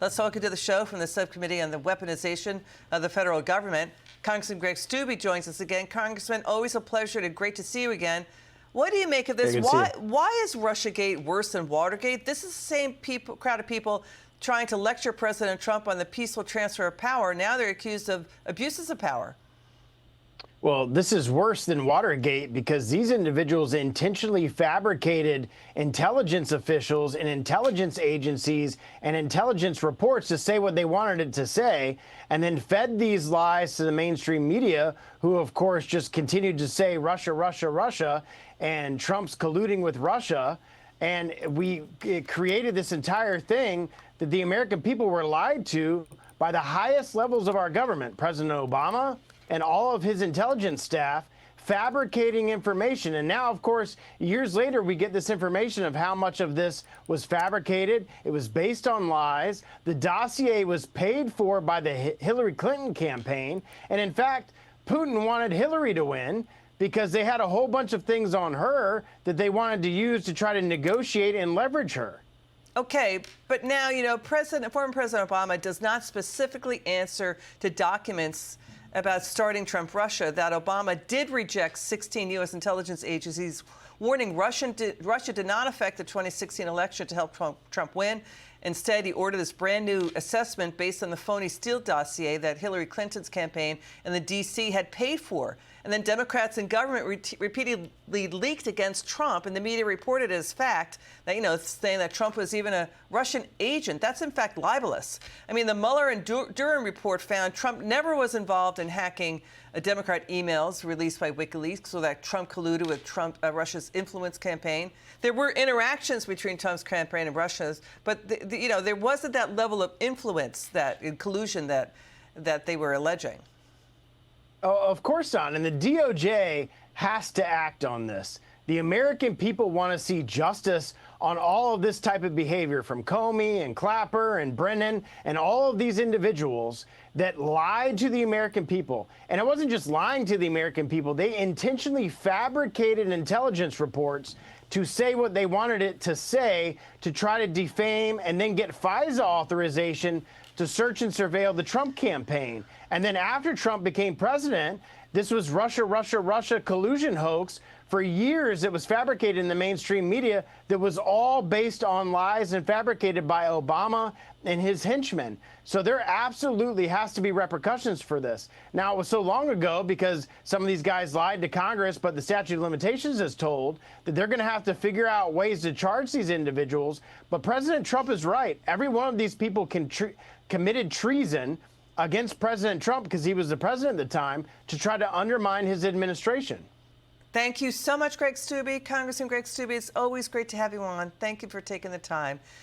Let's welcome to the show from the subcommittee on the weaponization of the federal government. Congressman Greg Steube joins us again. Congressman, always a pleasure and great to see you again. What do you make of this? Why is Russiagate worse than Watergate? This is the same crowd of people trying to lecture President Trump on the peaceful transfer of power. Now they're accused of abuses of power. Well, this is worse than Watergate because these individuals intentionally fabricated intelligence officials and intelligence agencies and intelligence reports to say what they wanted it to say, and then fed these lies to the mainstream media, who, of course, just continued to say Russia, Russia, Russia, and Trump's colluding with Russia. And it created this entire thing that the American people were lied to by the highest levels of our government, President Obama and all of his intelligence staff, fabricating information. And now, of course, years later, we get this information of how much of this was fabricated. It was based on lies. The dossier was paid for by the Hillary Clinton campaign. And in fact, Putin wanted Hillary to win because they had a whole bunch of things on her that they wanted to use to try to negotiate and leverage her. Okay, but now, you know, former President Obama does not specifically answer to documents about starting Trump Russia that Obama did reject 16 U.S. intelligence agencies warning Russia did not affect the 2016 election to help Trump win. Instead, he ordered this brand new assessment based on the phony Steele dossier that Hillary Clinton's campaign and the D.C. had paid for. And then Democrats in government repeatedly leaked against Trump, and the media reported as fact that, you know, saying that Trump was even a Russian agent. That's, in fact, libelous. I mean, the Mueller and Durham report found Trump never was involved in hacking Democrat emails released by WikiLeaks, so that Trump colluded with Russia's influence campaign. There were interactions between Trump's campaign and Russia's, but, you know, there wasn't that level of influence, collusion that they were alleging. Oh, of course not. And the DOJ has to act on this. The American people want to see justice on all of this type of behavior from Comey and Clapper and Brennan and all of these individuals that lied to the American people. And it wasn't just lying to the American people. They intentionally fabricated intelligence reports to say what they wanted it to say, to try to defame and then get FISA authorization to search and surveil the Trump campaign. And then after Trump became president, this was Russia, Russia, Russia collusion hoax. For years, it was fabricated in the mainstream media that was all based on lies and fabricated by Obama and his henchmen. So there absolutely has to be repercussions for this. Now, it was so long ago because some of these guys lied to Congress, but the statute of limitations is told that they're going to have to figure out ways to charge these individuals. But President Trump is right. Every one of these people committed treason against President Trump because he was the president at the time to try to undermine his administration. Thank you so much, Greg Steube. Congressman Greg Steube, it's always great to have you on. Thank you for taking the time.